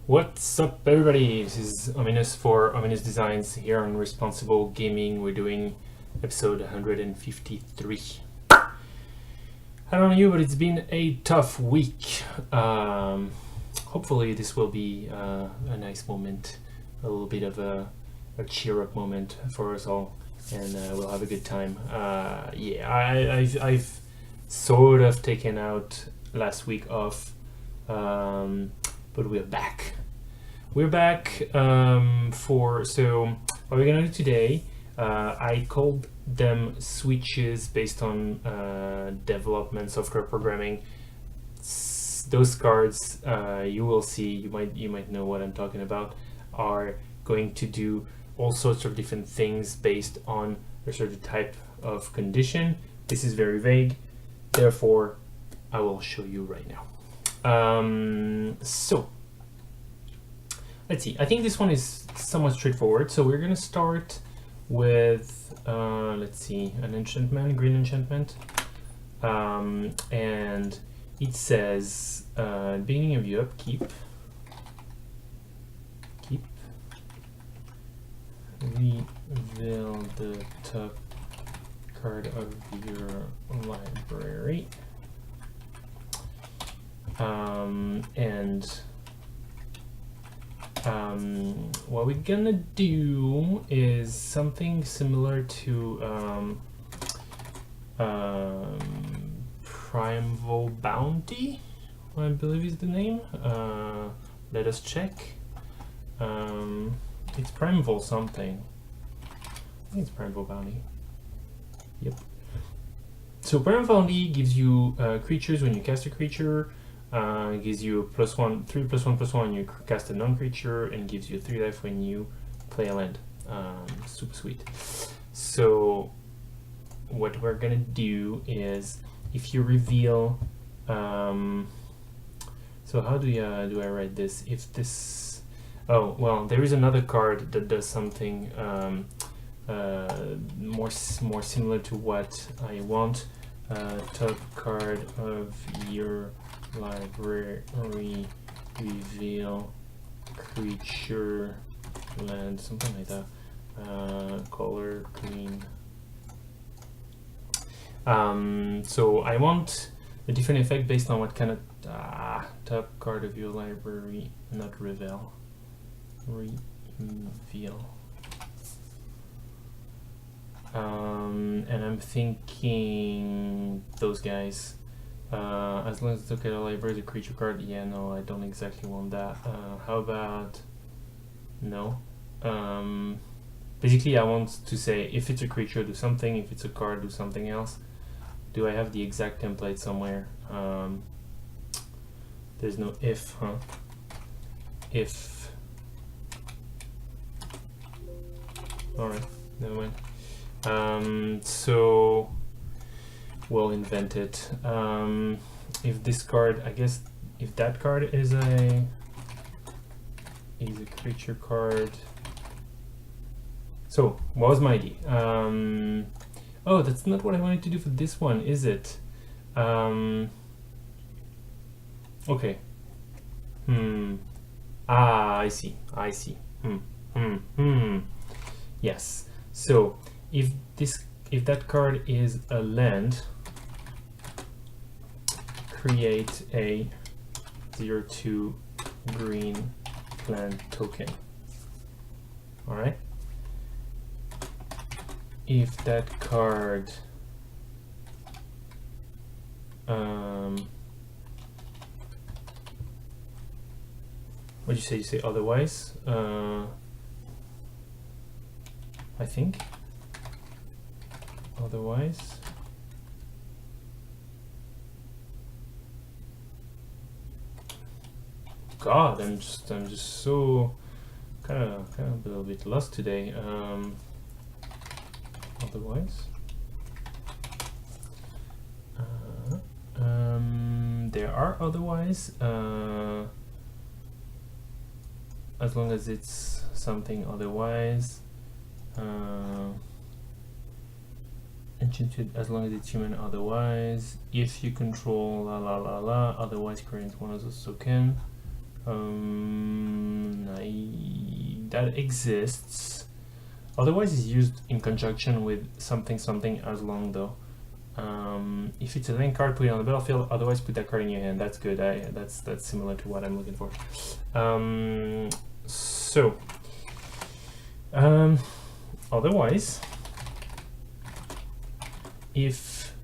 What's up, everybody? This is Ominous for Ominous Designs here on Responsible Gaming. We're doing episode 153. I don't know you, but it's been a tough week. Hopefully this will be a nice moment, a little bit of a cheer up moment for us all, and we'll have a good time. I've sort of taken out last week off, but we're back. We're back so what we're gonna do today, I called them switches based on development, software programming. Those cards you will see, you might know what I'm talking about, are going to do all sorts of different things based on a certain type of condition. This is very vague, therefore I will show you right now. So let's see. I think this one is somewhat straightforward. So we're gonna start with let's see, an enchantment, green enchantment, and it says beginning of your upkeep, reveal the top card of your library, what we're gonna do is something similar to Primeval Bounty, I believe is the name. Let us check. It's Primeval something. I think it's Primeval Bounty. Yep. So Primeval Bounty gives you creatures when you cast a creature. It gives you +1, 3+1/+1 when you cast a non-creature, and gives you 3 life when you play a land. Super sweet. So what we're gonna do is, if you reveal, so how do I write this? If this, oh well, there is another card that does something more similar to what I want. Top card of your library, reveal creature, land, something like that. Color green. So I want a different effect based on what kind of top card of your library, not reveal, reveal. And I'm thinking those guys. As long as it's okay, the library is a creature card. Yeah, no, I don't exactly want that. How about no? Basically, I want to say if it's a creature, do something. If it's a card, do something else. Do I have the exact template somewhere? There's no if, huh? If. Alright, never mind. So we'll invent it. If this card, I guess, if that card is a creature card. So what was my idea? Oh, that's not what I wanted to do for this one, is it? Okay. I see. Yes. So if that card is a land, create a 0/2 green land token. All right. If that card what do you say? You say otherwise? I think otherwise. God, I'm just so kind of a little bit lost today. Otherwise, there are otherwise, as long as it's something otherwise. Enchanted as long as it's human otherwise. If you control otherwise create one of those token. that exists. Otherwise, it's used in conjunction with something as long though. If it's a land card, put it on the battlefield. Otherwise, put that card in your hand. That's good. That's similar to what I'm looking for. Otherwise, if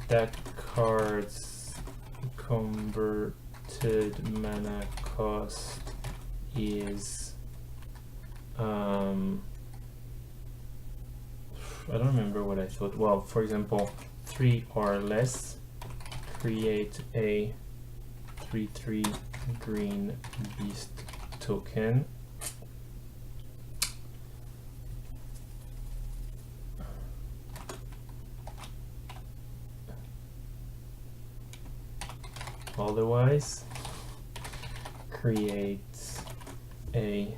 that card's converted mana cost is I don't remember what I thought. Well, for example, 3 or less, create a 3/3 green beast token. Otherwise, create a,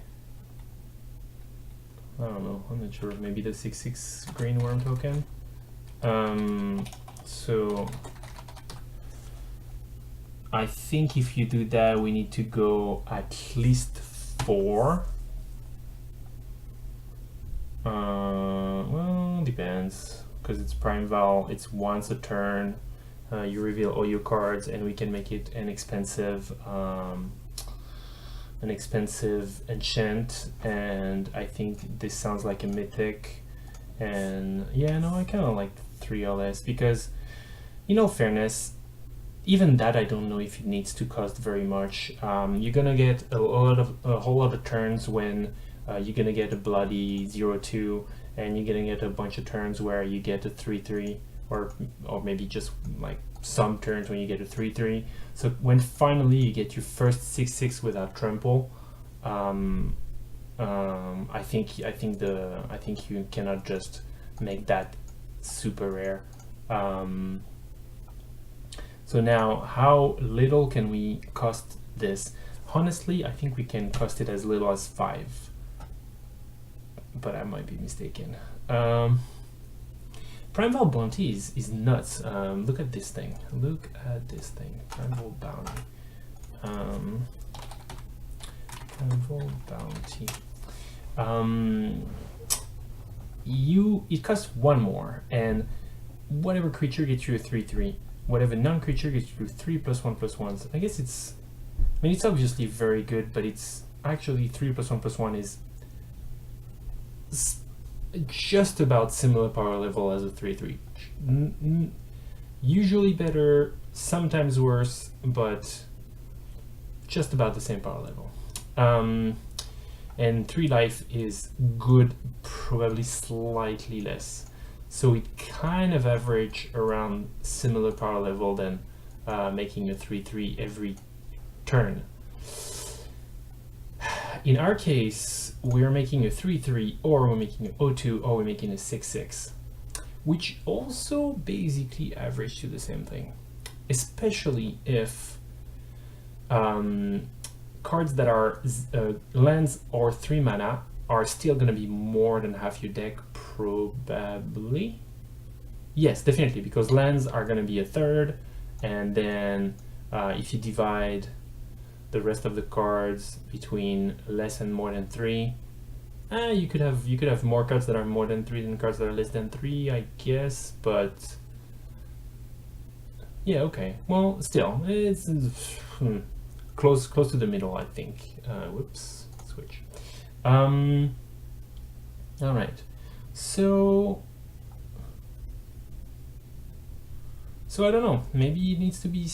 I don't know, I'm not sure, maybe the 6/6 green worm token. So I think if you do that, we need to go at least 4. Well, depends, because it's Prime Val, it's once a turn. You reveal all your cards, and we can make it an expensive enchant, and I think this sounds like a mythic. And yeah, no, I kind of like 3 or less, because in all fairness, even that I don't know if it needs to cost very much. You're gonna get a whole lot of turns when you're gonna get a bloody 0/2, and you're gonna get a bunch of turns where you get a 3/3, or maybe just like some turns when you get a 3/3. So when finally you get your first 6/6 without trample, I think you cannot just make that super rare. So now, how little can we cost this? Honestly, I think we can cost it as little as 5, but I might be mistaken. Prime Val Bounty is nuts. Look at this thing. Look at this thing. Prime Val Bounty. Prime Val Bounty. It costs 1 more, and whatever creature gets you a 3/3. Whatever non-creature gets you 3 +1/+1s. I guess it's, I mean, it's obviously very good, but it's actually 3 +1/+1 is just about similar power level as a 3/3. Usually better, sometimes worse, but just about the same power level. And 3 life is good, probably slightly less. So we kind of average around similar power level than making a 3/3 every turn. In our case, we're making a 3/3, or we're making an 0/2, or we're making a 6/6, which also basically average to the same thing, especially if cards that are lands or 3 mana are still going to be more than half your deck, probably. Yes, definitely, because lands are going to be a third, and then if you divide the rest of the cards between less and more than 3, you could have more cards that are more than 3 than cards that are less than 3, I guess. But yeah, okay. Well, still, it's close to the middle, I think. Whoops, switch. All right. So I don't know. Maybe it needs to be.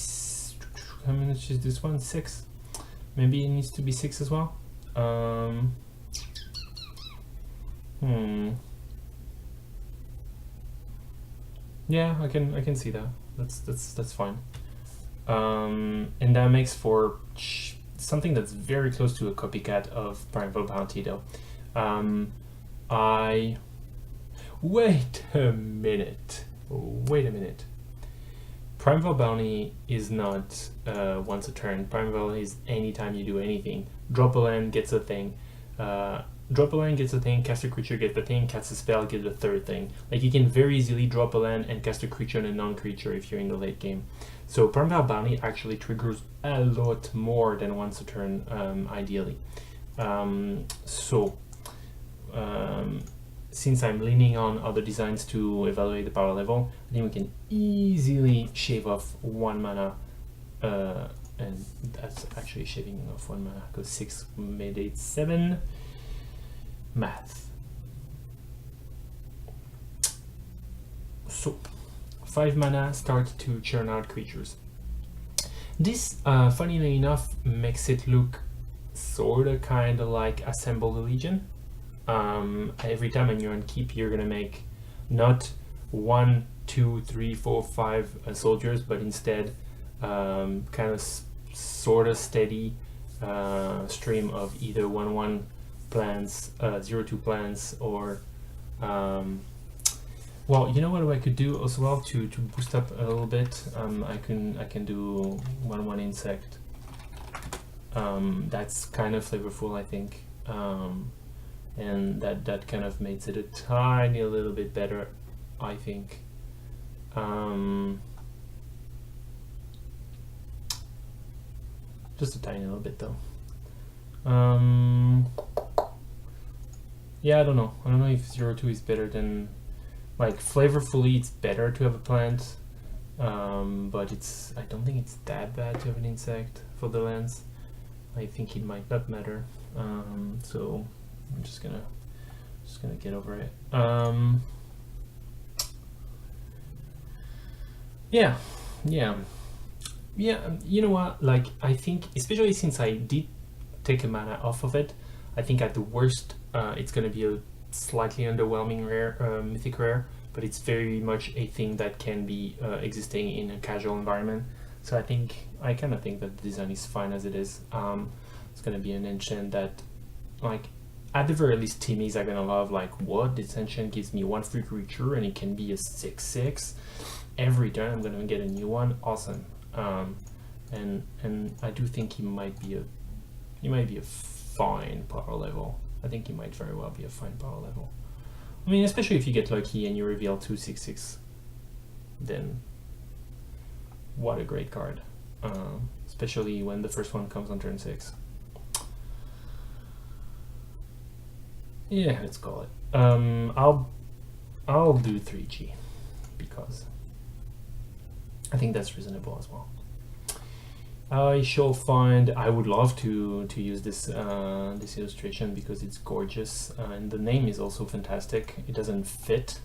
How much is this one? 6. Maybe it needs to be 6 as well. Yeah, I can see that. That's fine. And that makes for something that's very close to a copycat of Prime Val Bounty, though. Wait a minute. Prime Val Bounty is not once a turn. Prime Val is anytime you do anything. Drop a land, gets a thing. Drop a land, gets a thing, cast a creature, get the thing, cast a spell, get the third thing. Like, you can very easily drop a land and cast a creature and a non-creature if you're in the late game. So Prime Val Bounty actually triggers a lot more than once a turn, ideally. So since I'm leaning on other designs to evaluate the power level, I think we can easily shave off 1 mana, and that's actually shaving off 1 mana, because 6 made it 7. Math. So 5 mana, start to churn out creatures. This, funnily enough, makes it look sorta kinda like Assemble the Legion. Every time when you're on keep, you're gonna make not 1, 2, 3, 4, 5 soldiers, but instead kind of sorta steady stream of either 1/1 plants, 0/2 plants, or well, you know what I could do as well to boost up a little bit. I can do 1/1 insect. That's kind of flavorful, I think, and that kind of makes it a tiny little bit better, I think. Just a tiny little bit though. Yeah, I don't know if 0/2 is better than, like, flavorfully it's better to have a plant, but I don't think it's that bad to have an insect for the lands. I think it might not matter, so I'm just gonna get over it. Yeah, you know what, like, I think, especially since I did take a mana off of it, I think at the worst it's gonna be a slightly underwhelming rare, mythic rare, but it's very much a thing that can be existing in a casual environment. So I kind of think that the design is fine as it is. It's gonna be an enchant that, like, at the very least, teamies are gonna love. Like, what? This enchant gives me 1 free creature and it can be a 6/6. Every turn I'm gonna get a new one. Awesome. And I do think he might be a fine power level. I think he might very well be a fine power level. I mean, especially if you get lucky and you reveal 2 6/6, then what a great card. Especially when the first one comes on turn 6. Yeah, let's call it. I'll do 3G because I think that's reasonable as well. I would love to use this this illustration because it's gorgeous, and the name is also fantastic. It doesn't fit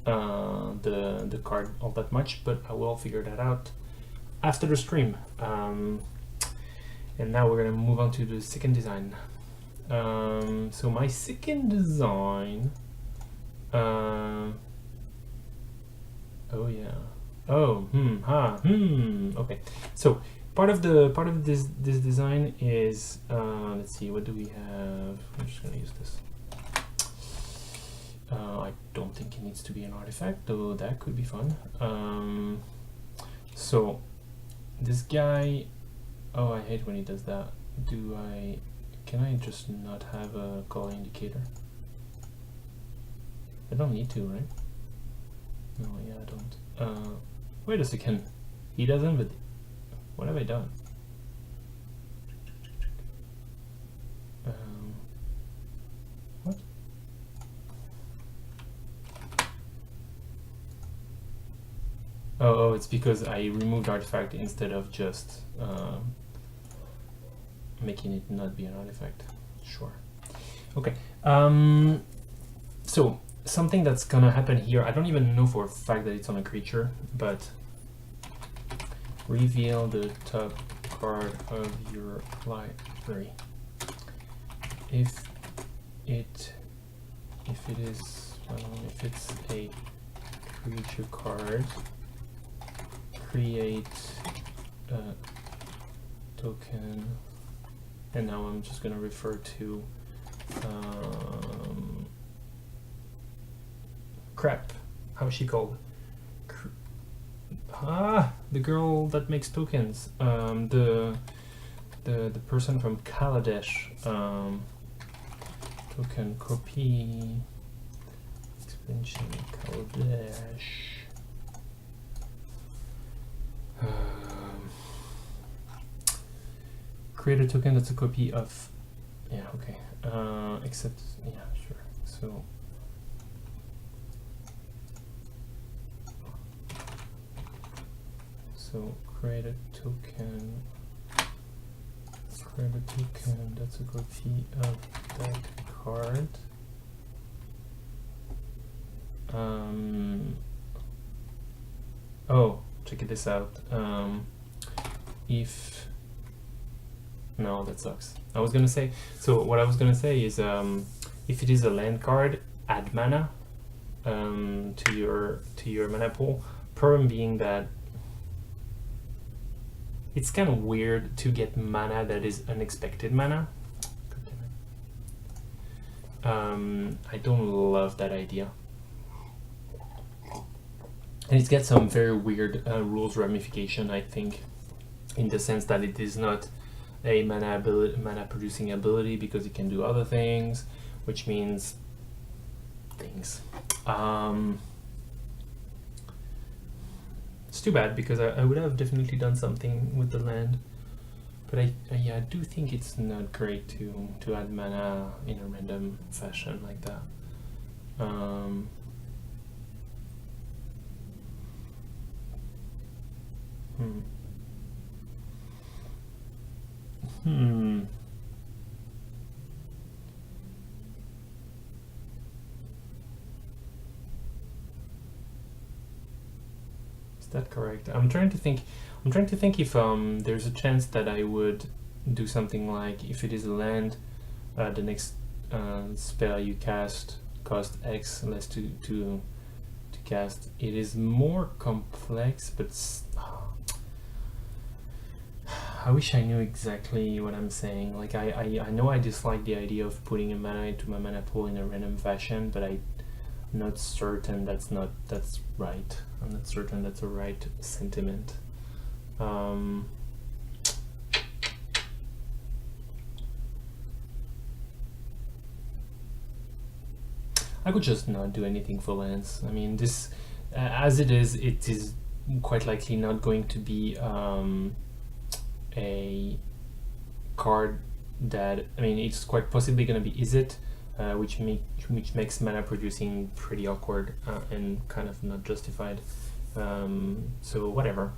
the card all that much, but I will figure that out after the stream. And now we're gonna move on to the second design. So my second design, oh yeah, okay. So part of this design is, let's see, what do we have? I'm just gonna use this. I don't think it needs to be an artifact, though that could be fun. So this guy, oh, I hate when he does that. Can I just not have a color indicator? I don't need to, right? No, yeah, I don't. Wait a second. He doesn't, but what have I done? What? Oh, it's because I removed artifact instead of just making it not be an artifact. Sure. Okay. So something that's gonna happen here, I don't even know for a fact that it's on a creature, but reveal the top card of your library. If it's a creature card, create a token, and now I'm just gonna refer to crap. How's she called? The girl that makes tokens. The person from Kaladesh. Token copy. Expansion Kaladesh. Create a token that's a copy of Yeah, okay. Except, yeah, sure. So create a token. Create a token. That's a copy of that card. Oh, check this out. If no, that sucks. I was gonna say. So what I was gonna say is, if it is a land card, add mana to your mana pool. Problem being that it's kind of weird to get mana that is unexpected mana. I don't love that idea. And it's got some very weird rules ramification, I think, in the sense that it is not a mana producing ability because it can do other things, which means things. It's too bad because I would have definitely done something with the land, but I do think it's not great to add mana in a random fashion like that. Is that correct? I'm trying to think if there's a chance that I would do something like, if it is a land, the next spell you cast cost X less to cast. It is more complex, but I wish I knew exactly what I'm saying. Like I know I dislike the idea of putting a mana into my mana pool in a random fashion, but I'm not certain that's right. I'm not certain that's a right sentiment. I could just not do anything for lands. I mean, this, as it is quite likely not going to be a card that, I mean, it's quite possibly going to be Is-It, which makes mana producing pretty awkward and kind of not justified. So whatever.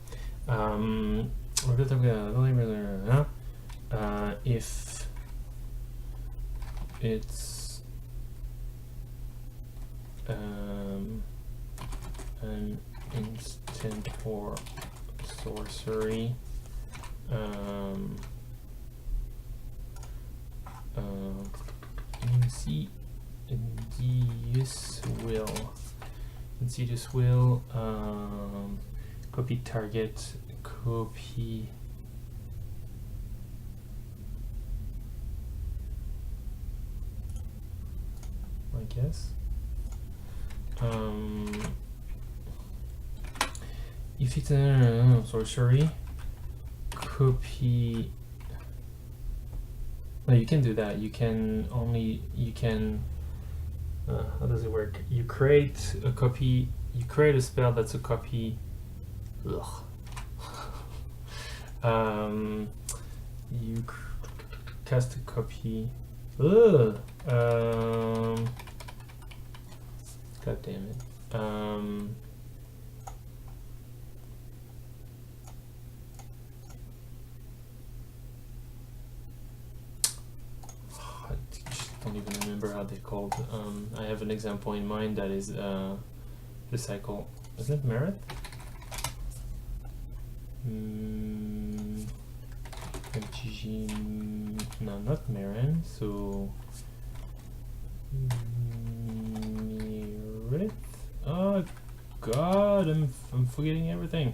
If it's an instant or sorcery, Insidious will copy target, copy I guess. If it's a sorcery, copy. No, you can do that. You can. How does it work? You create a copy. You create a spell that's a copy. Ugh. You cast a copy. Ugh. God damn it. I just don't even remember how they're called. I have an example in mind that is recycle. Isn't it merit? MTG. No, not Marin. So. Merit. Oh God, I'm forgetting everything.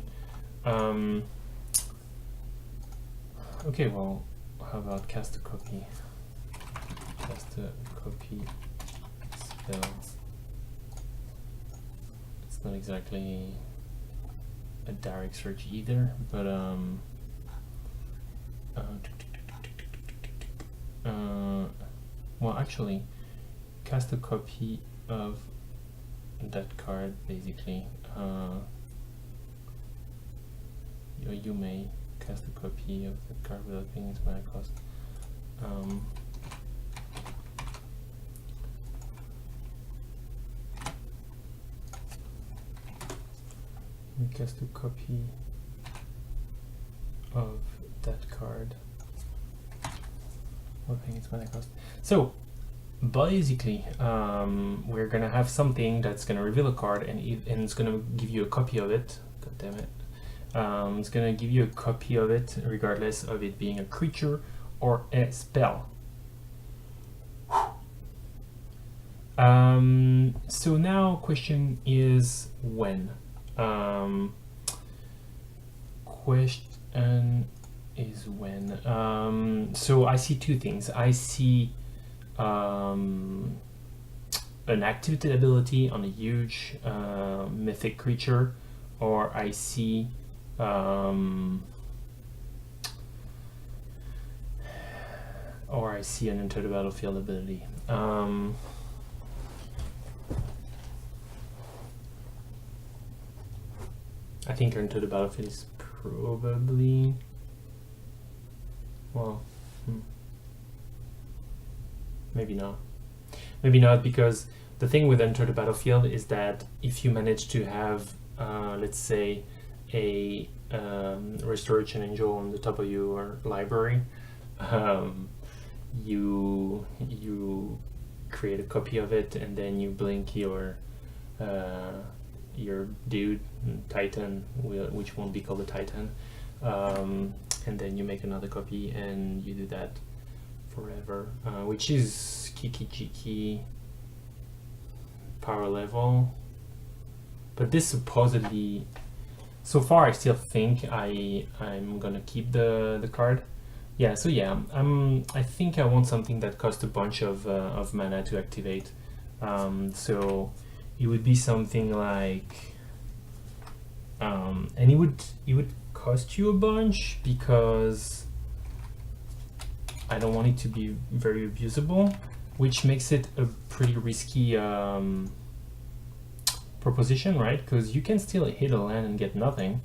Okay, well, how about cast a copy? Cast a copy spell. It's not exactly a direct search either, but well, actually, cast a copy of that card, basically. You may cast a copy of that card without paying its mana cost. cast a copy of that card. What thing it's gonna cost? So basically, we're gonna have something that's gonna reveal a card, and it's gonna give you a copy of it. God damn it! It's gonna give you a copy of it, regardless of it being a creature or a spell. So now question is when. Question is when. So I see two things. I see an activated ability on a huge mythic creature, or I see an Enter the Battlefield ability. I think Enter the Battlefield is probably, well, maybe not. Maybe not, because the thing with Enter the Battlefield is that if you manage to have, let's say, a Restoration Angel on the top of your library, you create a copy of it, and then you blink your dude Titan, which won't be called a Titan, and then you make another copy, and you do that forever, which is kiki power level. But this supposedly, so far I still think I'm gonna keep the card. Yeah, so yeah, I think I want something that costs a bunch of mana to activate. So it would be something like, and it would cost you a bunch, because I don't want it to be very abusable, which makes it a pretty risky proposition, right? Because you can still hit a land and get nothing.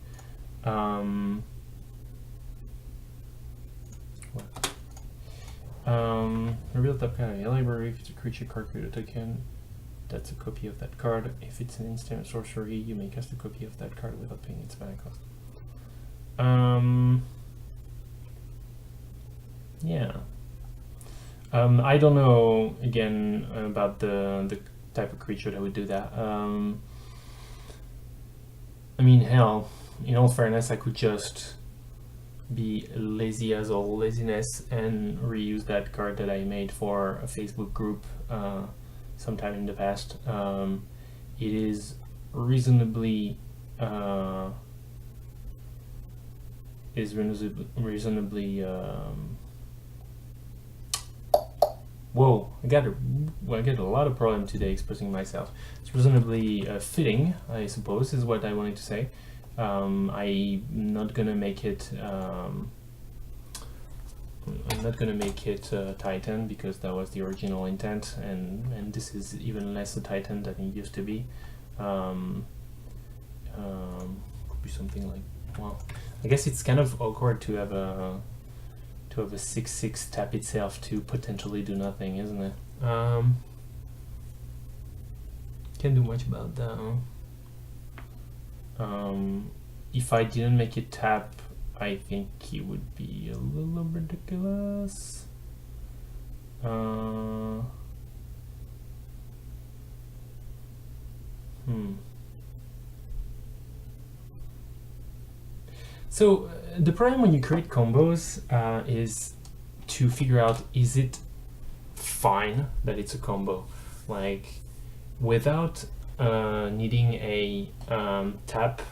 Reveal top card of your library. If it's a creature card, create a token. That's a copy of that card. If it's an instant sorcery, you may cast a copy of that card without paying its mana cost. Yeah. I don't know, again, about the type of creature that would do that. I mean, hell, in all fairness, I could just be lazy as all laziness and reuse that card that I made for a Facebook group sometime in the past. It is reasonably whoa, I get a lot of problem today expressing myself. It's reasonably fitting, I suppose, is what I wanted to say. I'm not gonna make it Titan, because that was the original intent, and this is even less a Titan than it used to be. Could be something like, well, I guess it's kind of awkward to have a 6/6 tap itself to potentially do nothing, isn't it? Can't do much about that. If I didn't make it tap, I think it would be a little ridiculous. So the problem when you create combos is to figure out, is it fine that it's a combo? Like, without needing a tap,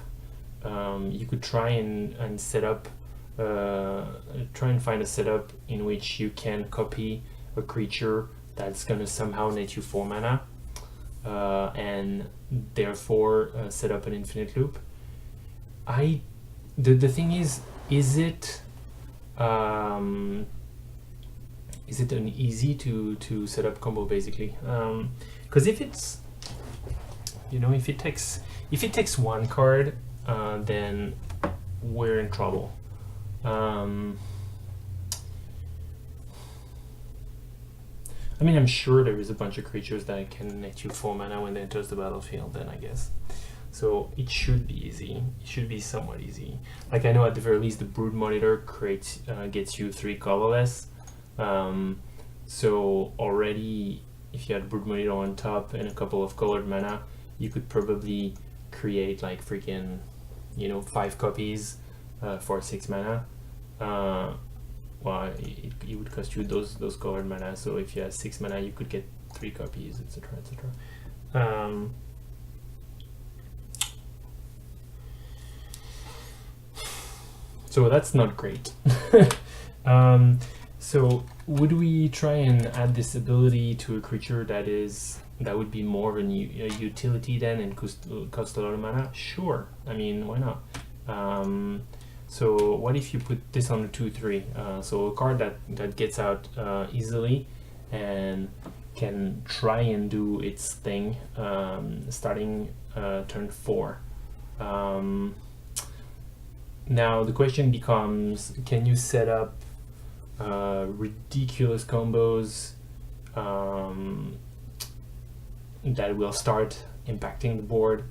you could try and set up, try and find a setup in which you can copy a creature that's gonna somehow net you 4 mana, and therefore set up an infinite loop. The thing is it an easy to set up combo, basically? Because if it's, if it takes one card, then we're in trouble. I mean, I'm sure there is a bunch of creatures that can net you 4 mana when they enters the battlefield, then I guess. So it should be easy. It should be somewhat easy. Like I know at the very least the Brood Monitor creates gets you 3 colorless. So already if you had Brood Monitor on top and a couple of colored mana, you could probably create like freaking, you know, 5 copies for 6 mana. Well, it would cost you those colored mana. So if you had 6 mana, you could get 3 copies, etc., etc. So that's not great. So would we try and add this ability to a creature that would be more of a utility then and cost a lot of mana? Sure. I mean, why not? So what if you put this on a 2/3? So a card that gets out easily and can try and do its thing starting turn 4. Now the question becomes, can you set up ridiculous combos that will start impacting the board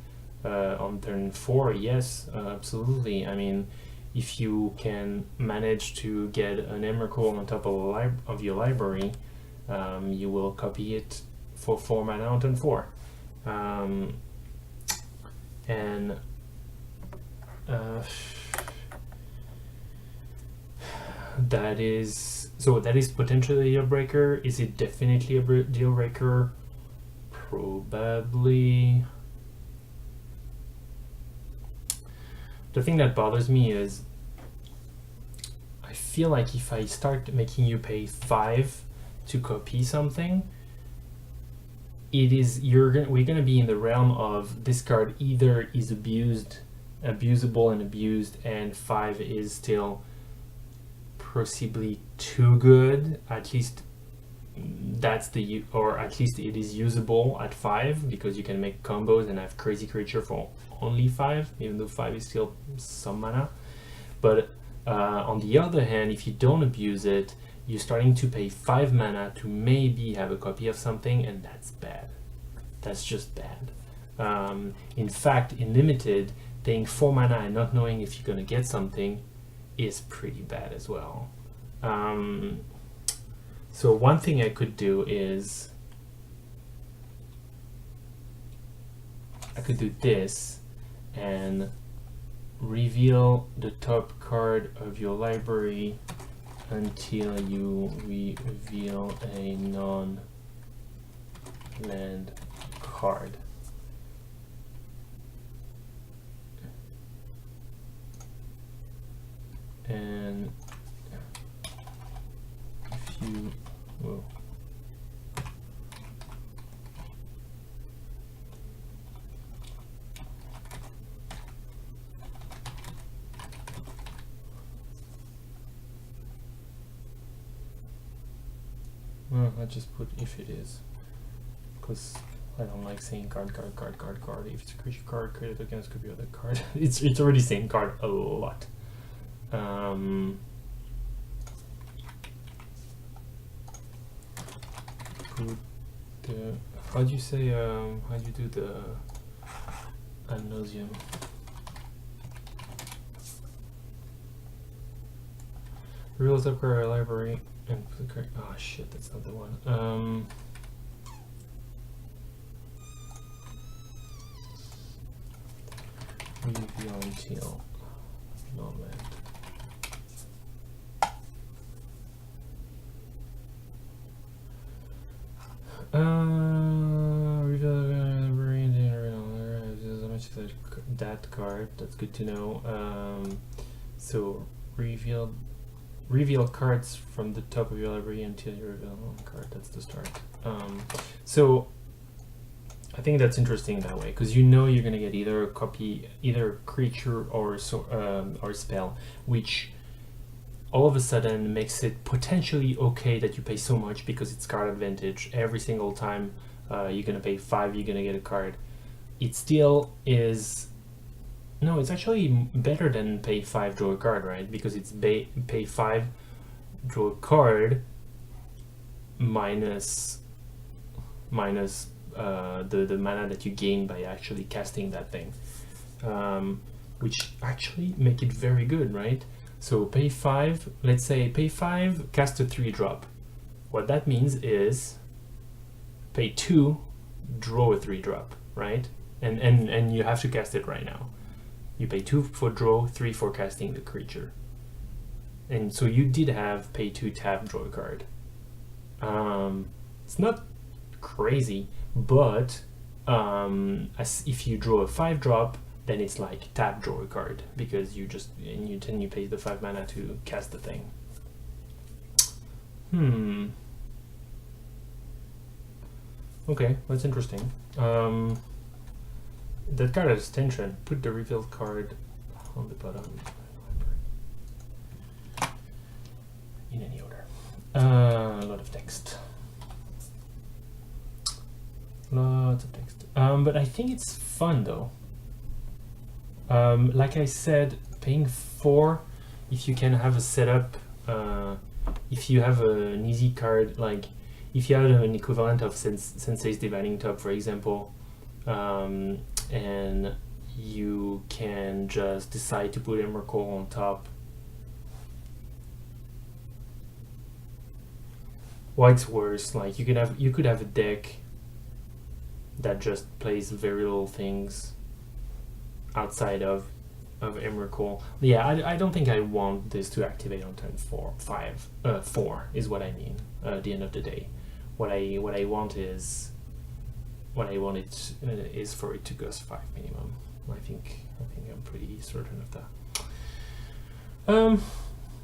on turn 4? Yes, absolutely. I mean, if you can manage to get an Emrakul on top of your library, you will copy it for 4 mana on turn 4. That is potentially a deal breaker. Is it definitely a deal breaker? Probably. The thing that bothers me is I feel like if I start making you pay 5 to copy something, we're gonna be in the realm of this card either is abusable and abused, and 5 is still possibly too good. At least or at least it is usable at 5 because you can make combos and have crazy creature for only 5, even though 5 is still some mana. But on the other hand, if you don't abuse it, you're starting to pay 5 mana to maybe have a copy of something, and that's bad. That's just bad. In fact, in Limited, paying 4 mana and not knowing if you're gonna get something is pretty bad as well. So one thing I could do is I could do this and reveal the top card of your library until you reveal a non-land card. And if you, whoa. Well, I just put if it is, because I don't like saying card. If it's a creature card, created against could be other card. it's already saying card a lot. How do you say, how do you do the ad nauseam? Reveals up our library and put the card. Oh shit, that's not the one. Reveal until non-land. That card, that's good to know. So reveal cards from the top of your library until you reveal one card. That's the start. So I think that's interesting that way, because you know you're gonna get either a copy, either a creature or or spell, which all of a sudden makes it potentially okay that you pay so much because it's card advantage. Every single time you're gonna pay 5, you're gonna get a card. It still is. No, it's actually better than pay 5, draw a card, right? Because it's pay 5, draw a card minus the mana that you gain by actually casting that thing, which actually make it very good, right? So pay 5, let's say pay 5, cast a 3-drop. What that means is pay 2, draw a 3-drop, right? And you have to cast it right now. You pay 2 for draw, 3 for casting the creature. And so you did have pay 2, tap, draw a card. It's not crazy, but as if you draw a 5-drop, then it's like tap, draw a card, because you pay the 5 mana to cast the thing. Okay, that's interesting. That card has tension. Put the revealed card on the bottom. In any order. A lot of text. Lots of text. But I think it's fun though. Like I said, paying 4, if you can have a setup, if you have an easy card, like if you have an equivalent of Sensei's Dividing Top, for example, and you can just decide to put Emrakul on top. What's worse, like you could have a deck that just plays very little things outside of Emrakul. Yeah, I don't think I want this to activate on turn 4 is what I mean. At the end of the day, what I want is for it to cost 5 minimum. I think I'm pretty certain of that.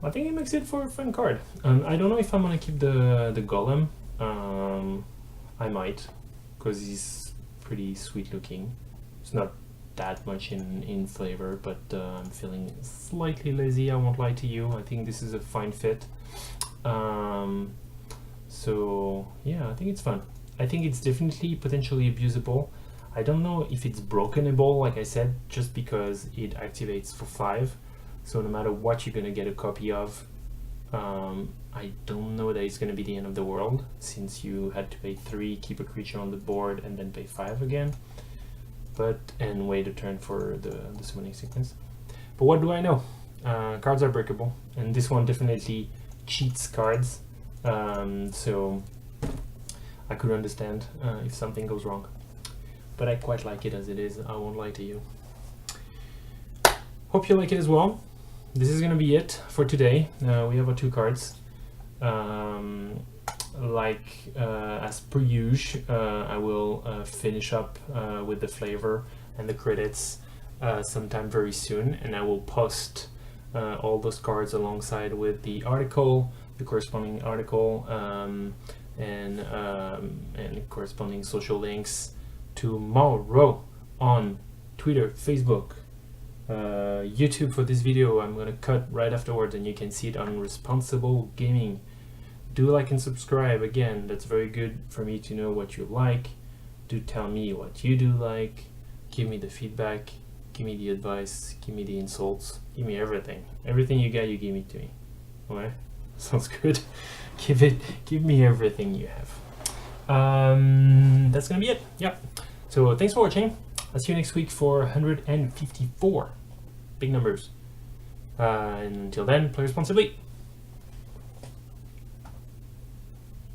I think it makes it for a fun card. I don't know if I'm gonna keep the golem. I might, because he's pretty sweet looking. It's not that much in flavor, but I'm feeling slightly lazy, I won't lie to you. I think this is a fine fit. So yeah, I think it's fun. I think it's definitely potentially abusable. I don't know if it's brokenable, like I said, just because it activates for 5. So no matter what, you're gonna get a copy of. I don't know that it's gonna be the end of the world, since you had to pay 3, keep a creature on the board, and then pay 5 again. And wait a turn for the summoning sequence. But what do I know? Cards are breakable, and this one definitely cheats cards. So I could understand if something goes wrong. But I quite like it as it is, I won't lie to you. Hope you like it as well. This is gonna be it for today. We have our 2 cards. As per usual, I will finish up with the flavor and the credits sometime very soon, and I will post all those cards alongside with the article, the corresponding article, and corresponding social links tomorrow on Twitter, Facebook, YouTube. For this video I'm gonna cut right afterwards, and you can see it on Responsible Gaming. Do like and subscribe. Again, that's very good for me to know what you like. Do tell me what you do like. Give me the feedback. Give me the advice. Give me the insults. Give me everything. Everything you got, you give it to me. Alright? Sounds good. Give me everything you have. That's gonna be it. Yep. So thanks for watching. I'll see you next week for 154. Big numbers. And until then, play responsibly.